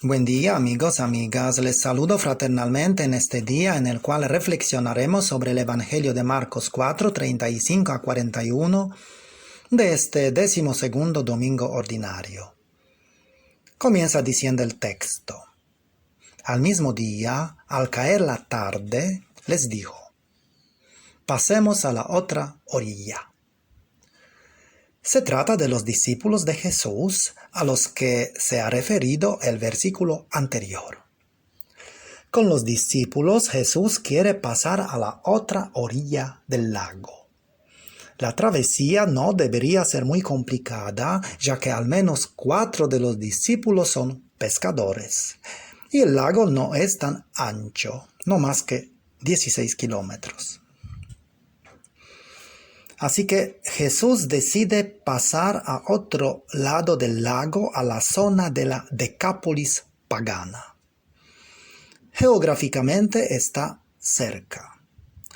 Buen día amigos, amigas. Les saludo fraternalmente en este día en el cual reflexionaremos sobre el Evangelio de Marcos 4, 35 a 41 de este 12º domingo ordinario. Comienza diciendo el texto. Al mismo día, al caer la tarde, les dijo, pasemos a la otra orilla. Se trata de los discípulos de Jesús a los que se ha referido el versículo anterior. Con los discípulos Jesús quiere pasar a la otra orilla del lago. La travesía no debería ser muy complicada, ya que al menos 4 de los discípulos son pescadores. Y el lago no es tan ancho, no más que 16 kilómetros. Así que Jesús decide pasar a otro lado del lago, a la zona de la Decápolis pagana. Geográficamente está cerca.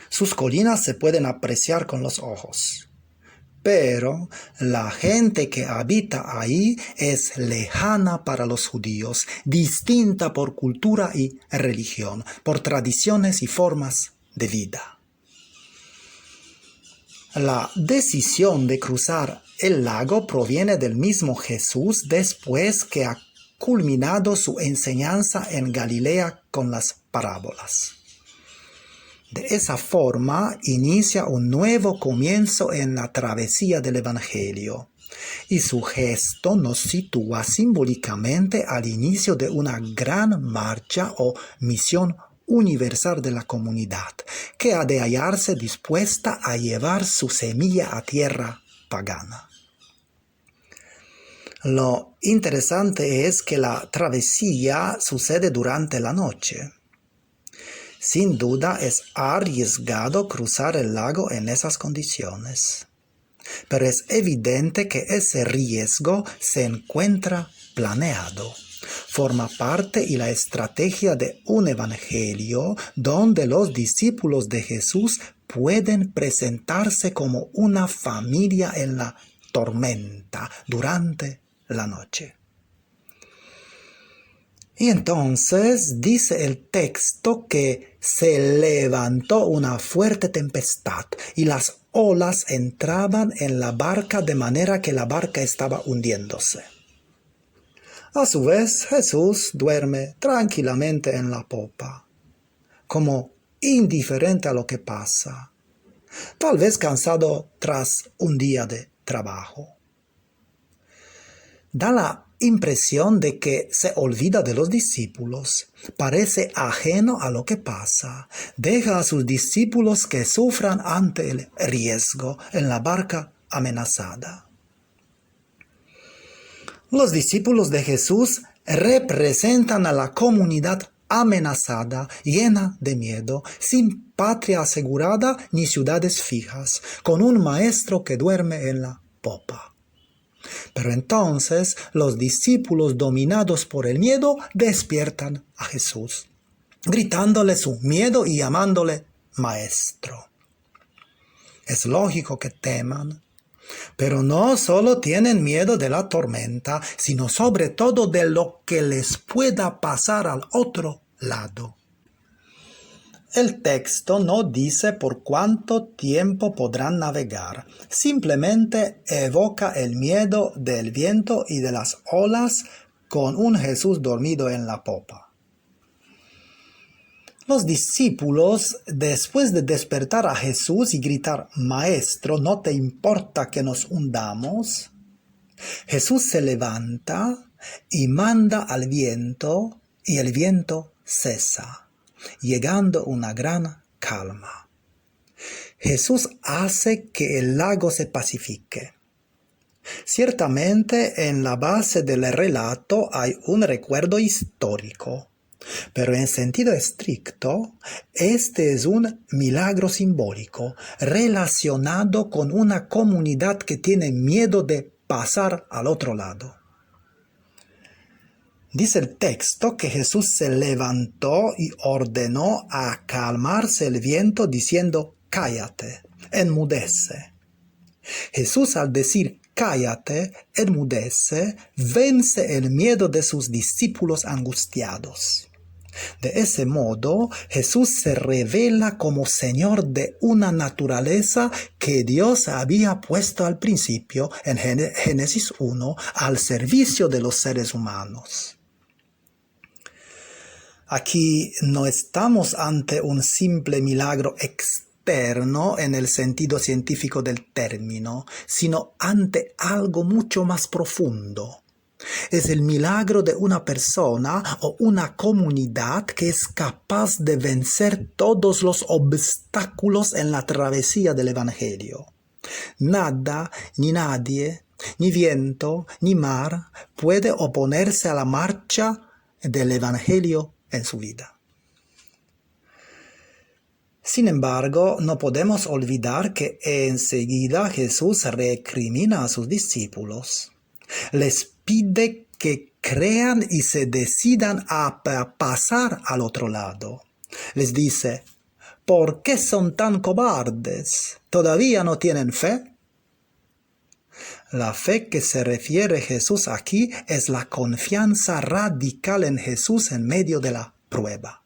Sus colinas se pueden apreciar con los ojos. Pero la gente que habita ahí es lejana para los judíos, distinta por cultura y religión, por tradiciones y formas de vida. La decisión de cruzar el lago proviene del mismo Jesús después que ha culminado su enseñanza en Galilea con las parábolas. De esa forma inicia un nuevo comienzo en la travesía del Evangelio, y su gesto nos sitúa simbólicamente al inicio de una gran marcha o misión universal de la comunidad, que ha de hallarse dispuesta a llevar su semilla a tierra pagana. Lo interesante es que la travesía sucede durante la noche. Sin duda es arriesgado cruzar el lago en esas condiciones, pero es evidente que ese riesgo se encuentra planeado. Forma parte y la estrategia de un evangelio donde los discípulos de Jesús pueden presentarse como una familia en la tormenta durante la noche. Y entonces dice el texto que se levantó una fuerte tempestad y las olas entraban en la barca de manera que la barca estaba hundiéndose. A su vez, Jesús duerme tranquilamente en la popa, como indiferente a lo que pasa, tal vez cansado tras un día de trabajo. Da la impresión de que se olvida de los discípulos, parece ajeno a lo que pasa, deja a sus discípulos que sufran ante el riesgo en la barca amenazada. Los discípulos de Jesús representan a la comunidad amenazada, llena de miedo, sin patria asegurada ni ciudades fijas, con un maestro que duerme en la popa. Pero entonces los discípulos dominados por el miedo despiertan a Jesús, gritándole su miedo y llamándole maestro. Es lógico que teman. Pero no solo tienen miedo de la tormenta, sino sobre todo de lo que les pueda pasar al otro lado. El texto no dice por cuánto tiempo podrán navegar, simplemente evoca el miedo del viento y de las olas con un Jesús dormido en la popa. Los discípulos, después de despertar a Jesús y gritar, Maestro, ¿no te importa que nos hundamos? Jesús se levanta y manda al viento, y el viento cesa, llegando una gran calma. Jesús hace que el lago se pacifique. Ciertamente, en la base del relato hay un recuerdo histórico. Pero en sentido estricto, este es un milagro simbólico relacionado con una comunidad que tiene miedo de pasar al otro lado. Dice el texto que Jesús se levantó y ordenó a calmarse el viento diciendo, cállate, enmudece. Jesús al decir cállate, enmudece, vence el miedo de sus discípulos angustiados. De ese modo, Jesús se revela como Señor de una naturaleza que Dios había puesto al principio, en Génesis 1, al servicio de los seres humanos. Aquí no estamos ante un simple milagro externo en el sentido científico del término, sino ante algo mucho más profundo. Es el milagro de una persona o una comunidad que es capaz de vencer todos los obstáculos en la travesía del Evangelio. Nada, ni nadie, ni viento, ni mar puede oponerse a la marcha del Evangelio en su vida. Sin embargo, no podemos olvidar que enseguida Jesús recrimina a sus discípulos. Les pide que crean y se decidan a pasar al otro lado. Les dice, ¿por qué son tan cobardes? ¿Todavía no tienen fe? La fe que se refiere Jesús aquí es la confianza radical en Jesús en medio de la prueba.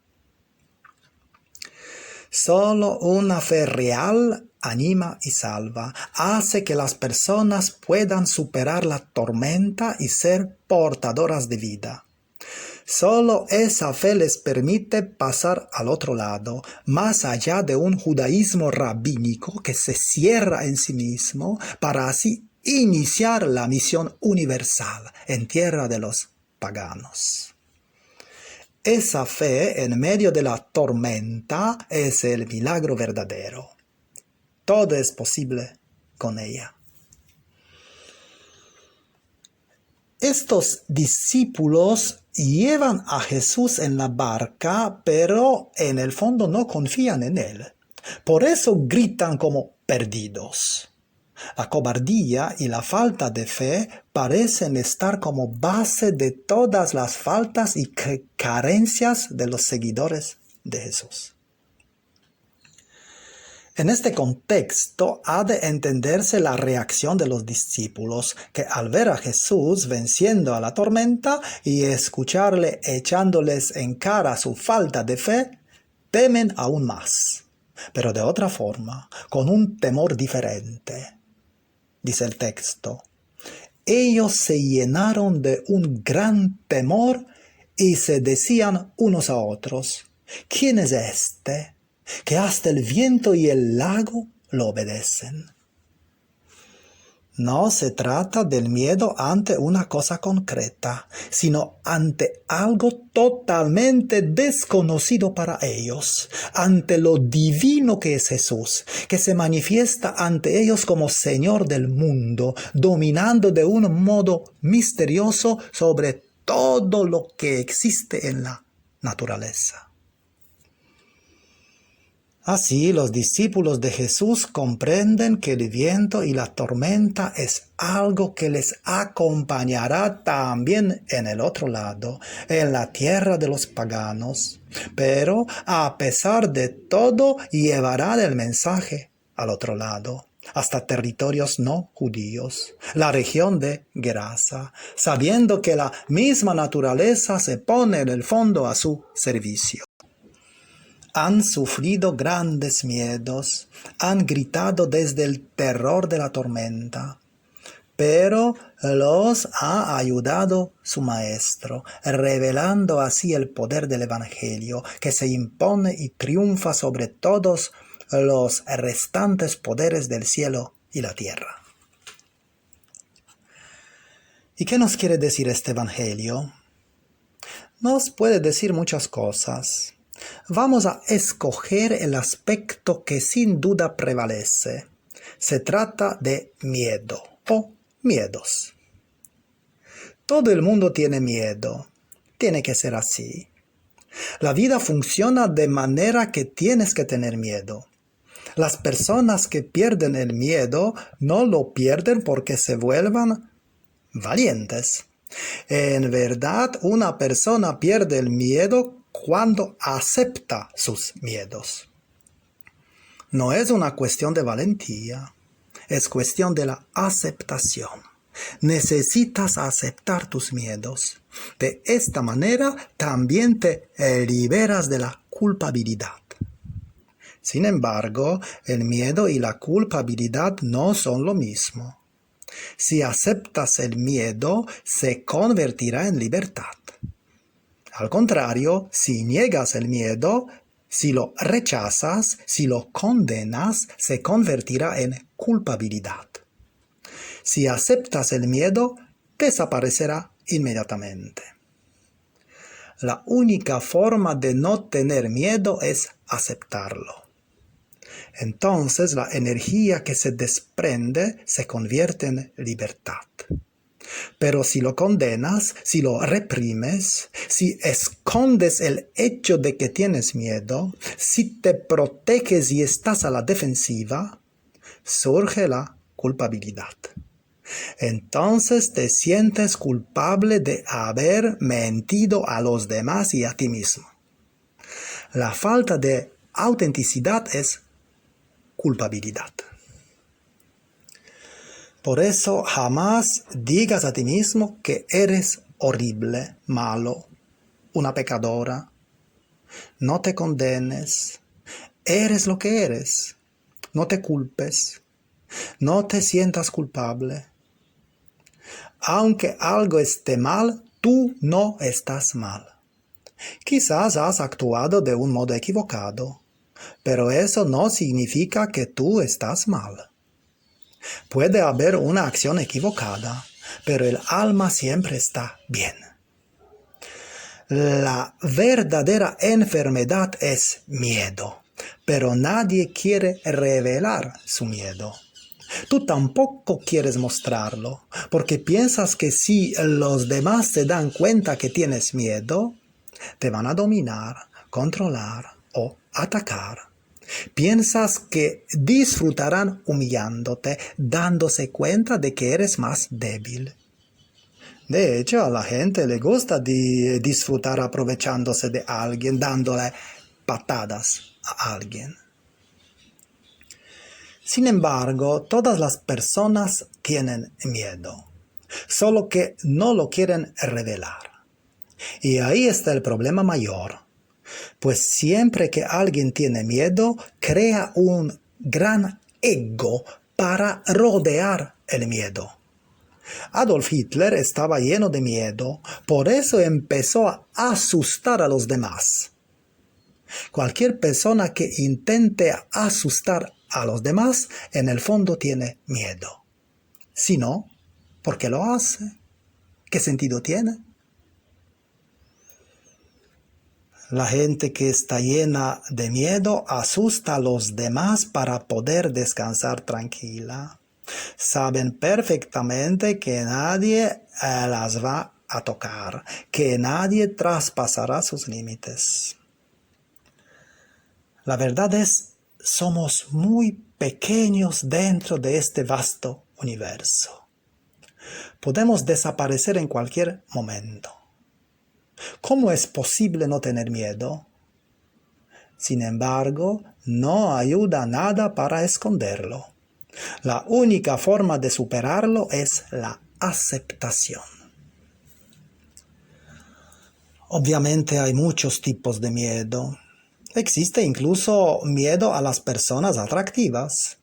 Solo una fe real anima y salva, hace que las personas puedan superar la tormenta y ser portadoras de vida. Solo esa fe les permite pasar al otro lado, más allá de un judaísmo rabínico que se cierra en sí mismo para así iniciar la misión universal en tierra de los paganos. Esa fe en medio de la tormenta es el milagro verdadero. Todo es posible con ella. Estos discípulos llevan a Jesús en la barca, pero en el fondo no confían en él. Por eso gritan como perdidos. La cobardía y la falta de fe parecen estar como base de todas las faltas y carencias de los seguidores de Jesús. En este contexto ha de entenderse la reacción de los discípulos, que al ver a Jesús venciendo a la tormenta y escucharle echándoles en cara su falta de fe, temen aún más, pero de otra forma, con un temor diferente. Dice el texto, ellos se llenaron de un gran temor y se decían unos a otros, ¿quién es este? Que hasta el viento y el lago lo obedecen. No se trata del miedo ante una cosa concreta, sino ante algo totalmente desconocido para ellos, ante lo divino que es Jesús, que se manifiesta ante ellos como Señor del mundo, dominando de un modo misterioso sobre todo lo que existe en la naturaleza. Así, los discípulos de Jesús comprenden que el viento y la tormenta es algo que les acompañará también en el otro lado, en la tierra de los paganos, pero a pesar de todo llevará el mensaje al otro lado, hasta territorios no judíos, la región de Gerasa, sabiendo que la misma naturaleza se pone en el fondo a su servicio. Han sufrido grandes miedos, han gritado desde el terror de la tormenta, pero los ha ayudado su Maestro, revelando así el poder del Evangelio, que se impone y triunfa sobre todos los restantes poderes del cielo y la tierra. ¿Y qué nos quiere decir este Evangelio? Nos puede decir muchas cosas. Vamos a escoger el aspecto que sin duda prevalece. Se trata de miedo o miedos. Todo el mundo tiene miedo. Tiene que ser así. La vida funciona de manera que tienes que tener miedo. Las personas que pierden el miedo no lo pierden porque se vuelvan valientes. En verdad, una persona pierde el miedo cuando acepta sus miedos. No es una cuestión de valentía, es cuestión de la aceptación. Necesitas aceptar tus miedos. De esta manera también te liberas de la culpabilidad. Sin embargo, el miedo y la culpabilidad no son lo mismo. Si aceptas el miedo, se convertirá en libertad. Al contrario, si niegas el miedo, si lo rechazas, si lo condenas, se convertirá en culpabilidad. Si aceptas el miedo, desaparecerá inmediatamente. La única forma de no tener miedo es aceptarlo. Entonces la energía que se desprende se convierte en libertad. Pero si lo condenas, si lo reprimes, si escondes el hecho de que tienes miedo, si te proteges y estás a la defensiva, surge la culpabilidad. Entonces te sientes culpable de haber mentido a los demás y a ti mismo. La falta de autenticidad es culpabilidad. Por eso jamás digas a ti mismo que eres horrible, malo, una pecadora. No te condenes. Eres lo que eres. No te culpes. No te sientas culpable. Aunque algo esté mal, tú no estás mal. Quizás has actuado de un modo equivocado, pero eso no significa que tú estás mal. Puede haber una acción equivocada, pero el alma siempre está bien. La verdadera enfermedad es miedo, pero nadie quiere revelar su miedo. Tú tampoco quieres mostrarlo, porque piensas que si los demás se dan cuenta que tienes miedo, te van a dominar, controlar o atacar. Piensas que disfrutarán humillándote, dándose cuenta de que eres más débil. De hecho, a la gente le gusta disfrutar aprovechándose de alguien, dándole patadas a alguien. Sin embargo, todas las personas tienen miedo, solo que no lo quieren revelar. Y ahí está el problema mayor, pues siempre que alguien tiene miedo, crea un gran ego para rodear el miedo. Adolf Hitler estaba lleno de miedo, por eso empezó a asustar a los demás. Cualquier persona que intente asustar a los demás, en el fondo tiene miedo. Si no, ¿por qué lo hace? ¿Qué sentido tiene? La gente que está llena de miedo asusta a los demás para poder descansar tranquila. Saben perfectamente que nadie las va a tocar, que nadie traspasará sus límites. La verdad es, somos muy pequeños dentro de este vasto universo. Podemos desaparecer en cualquier momento. ¿Cómo es posible no tener miedo? Sin embargo, no ayuda nada para esconderlo. La única forma de superarlo es la aceptación. Obviamente hay muchos tipos de miedo. Existe incluso miedo a las personas atractivas.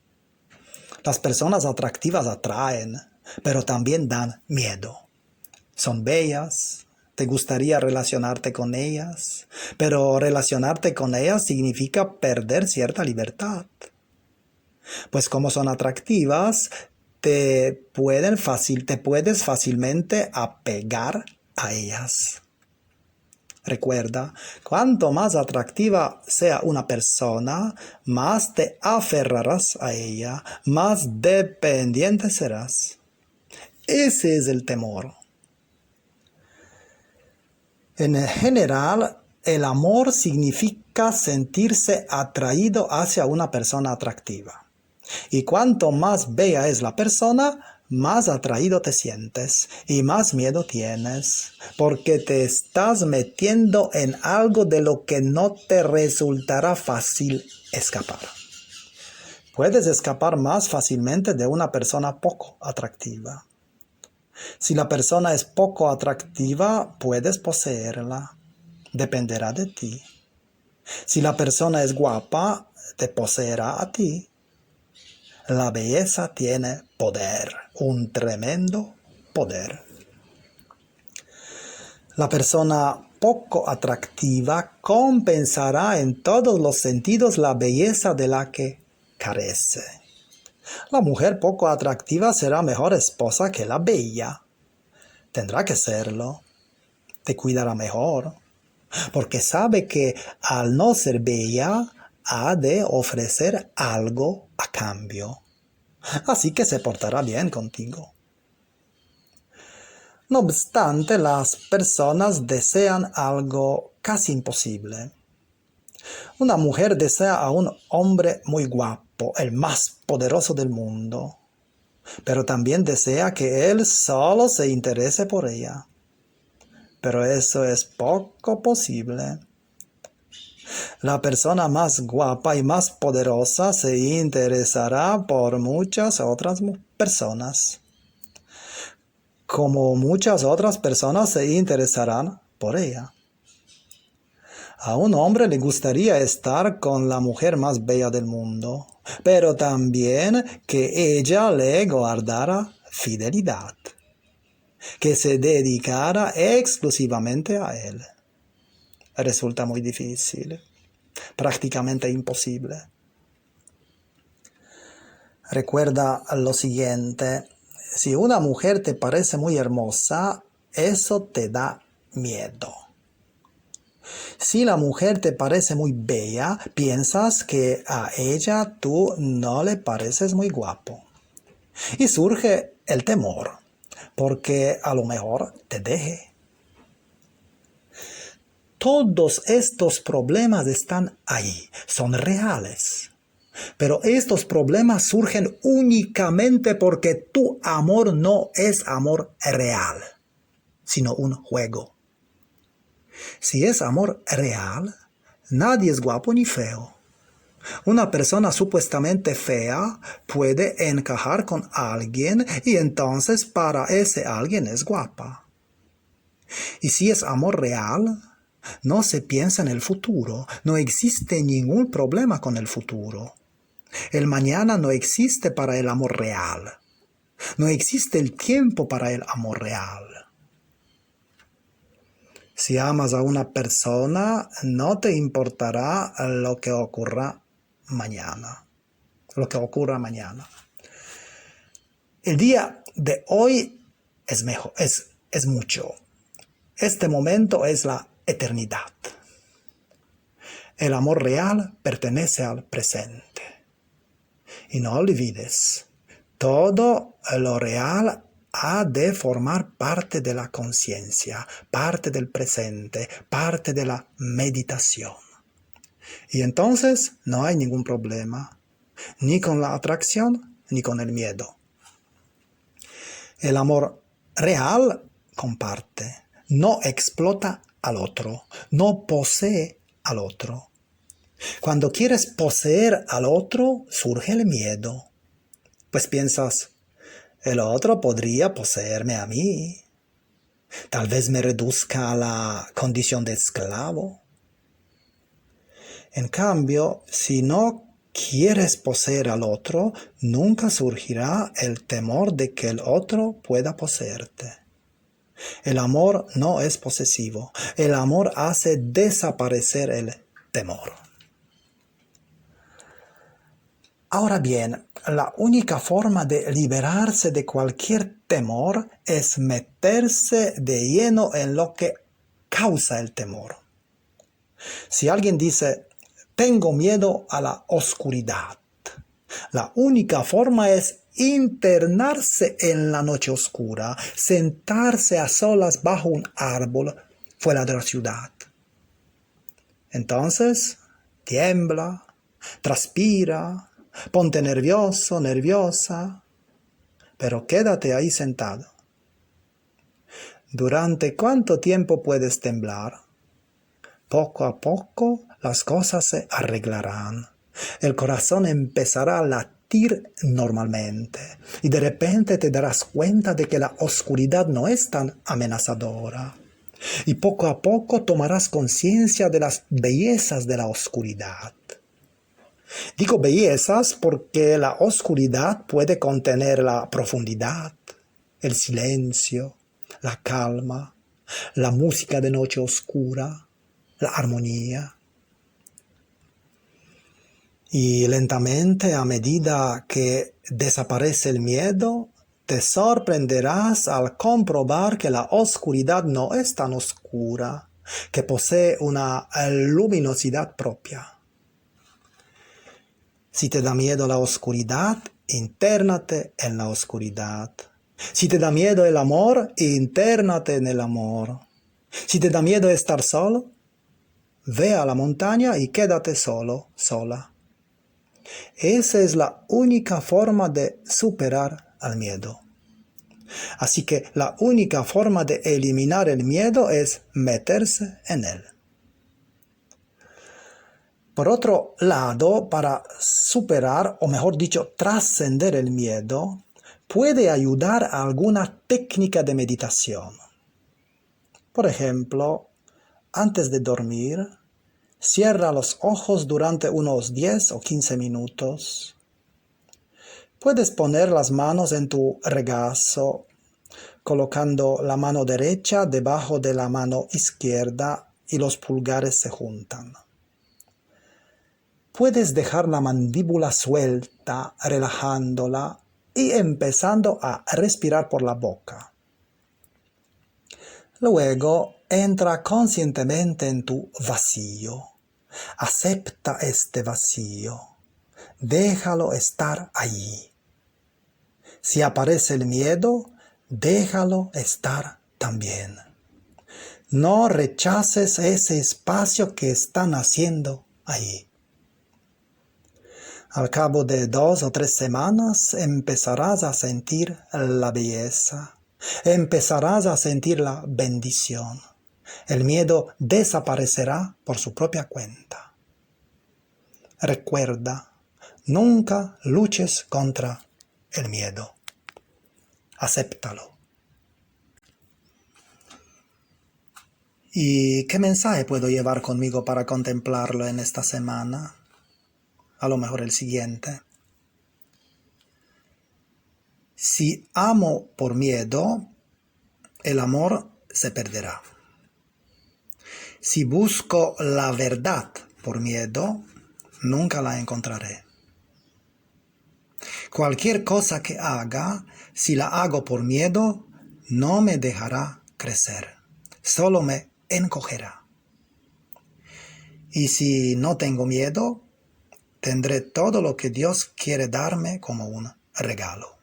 Las personas atractivas atraen, pero también dan miedo. Son bellas. ¿Te gustaría relacionarte con ellas? Pero relacionarte con ellas significa perder cierta libertad. Pues como son atractivas, te puedes fácilmente apegar a ellas. Recuerda, cuanto más atractiva sea una persona, más te aferrarás a ella, más dependiente serás. Ese es el temor. En general, el amor significa sentirse atraído hacia una persona atractiva. Y cuanto más bella es la persona, más atraído te sientes y más miedo tienes, porque te estás metiendo en algo de lo que no te resultará fácil escapar. Puedes escapar más fácilmente de una persona poco atractiva. Si la persona es poco atractiva, puedes poseerla. Dependerá de ti. Si la persona es guapa, te poseerá a ti. La belleza tiene poder, un tremendo poder. La persona poco atractiva compensará en todos los sentidos la belleza de la que carece. La mujer poco atractiva será mejor esposa que la bella. Tendrá que serlo. Te cuidará mejor, porque sabe que al no ser bella, ha de ofrecer algo a cambio. Así que se portará bien contigo. No obstante, las personas desean algo casi imposible. Una mujer desea a un hombre muy guapo, el más poderoso del mundo, pero también desea que él solo se interese por ella. Pero eso es poco posible. La persona más guapa y más poderosa se interesará por muchas otras personas, como muchas otras personas se interesarán por ella. A un hombre le gustaría estar con la mujer más bella del mundo, pero también que ella le guardara fidelidad, que se dedicara exclusivamente a él. Resulta muy difícil, prácticamente imposible. Recuerda lo siguiente: si una mujer te parece muy hermosa, eso te da miedo. Si la mujer te parece muy bella, piensas que a ella tú no le pareces muy guapo. Y surge el temor, porque a lo mejor te deje. Todos estos problemas están ahí, son reales. Pero estos problemas surgen únicamente porque tu amor no es amor real, sino un juego. Si es amor real, nadie es guapo ni feo. Una persona supuestamente fea puede encajar con alguien y entonces para ese alguien es guapa. Y si es amor real, no se piensa en el futuro, no existe ningún problema con el futuro. El mañana no existe para el amor real. No existe el tiempo para el amor real. Si amas a una persona, no te importará lo que ocurra mañana. El día de hoy es mejor, es mucho. Este momento es la eternidad. El amor real pertenece al presente. Y no olvides, todo lo real ha de formar parte de la conciencia, parte del presente, parte de la meditación. Y entonces no hay ningún problema, ni con la atracción, ni con el miedo. El amor real comparte, no explota al otro, no posee al otro. Cuando quieres poseer al otro, surge el miedo. Pues piensas, el otro podría poseerme a mí. Tal vez me reduzca a la condición de esclavo. En cambio, si no quieres poseer al otro, nunca surgirá el temor de que el otro pueda poseerte. El amor no es posesivo. El amor hace desaparecer el temor. Ahora bien, la única forma de liberarse de cualquier temor es meterse de lleno en lo que causa el temor. Si alguien dice, tengo miedo a la oscuridad, la única forma es internarse en la noche oscura, sentarse a solas bajo un árbol fuera de la ciudad. Entonces, tiembla, transpira, ponte nervioso, nerviosa, pero quédate ahí sentado. ¿Durante cuánto tiempo puedes temblar? Poco a poco las cosas se arreglarán. El corazón empezará a sentir normalmente. Y de repente te darás cuenta de que la oscuridad no es tan amenazadora. Y poco a poco tomarás conciencia de las bellezas de la oscuridad. Digo bellezas porque la oscuridad puede contener la profundidad, el silencio, la calma, la música de noche oscura, la armonía. Y lentamente, a medida que desaparece el miedo, te sorprenderás al comprobar que la oscuridad no es tan oscura, que posee una luminosidad propia. Si te da miedo la oscuridad, intérnate en la oscuridad. Si te da miedo el amor, intérnate en el amor. Si te da miedo estar solo, ve a la montaña y quédate solo, sola. Esa es la única forma de superar al miedo. Así que la única forma de eliminar el miedo es meterse en él. Por otro lado, para superar, o mejor dicho, trascender el miedo, puede ayudar a alguna técnica de meditación. Por ejemplo, antes de dormir, cierra los ojos durante unos 10 o 15 minutos. Puedes poner las manos en tu regazo, colocando la mano derecha debajo de la mano izquierda y los pulgares se juntan. Puedes dejar la mandíbula suelta, relajándola y empezando a respirar por la boca. Luego, entra conscientemente en tu vacío. Acepta este vacío. Déjalo estar allí. Si aparece el miedo, déjalo estar también. No rechaces ese espacio que están haciendo allí. Al cabo de 2 o 3 semanas empezarás a sentir la belleza. Empezarás a sentir la bendición. El miedo desaparecerá por su propia cuenta. Recuerda, nunca luches contra el miedo. Acéptalo. ¿Y qué mensaje puedo llevar conmigo para contemplarlo en esta semana? A lo mejor el siguiente. Si amo por miedo, el amor se perderá. Si busco la verdad por miedo, nunca la encontraré. Cualquier cosa que haga, si la hago por miedo, no me dejará crecer, solo me encogerá. Y si no tengo miedo, tendré todo lo que Dios quiere darme como un regalo.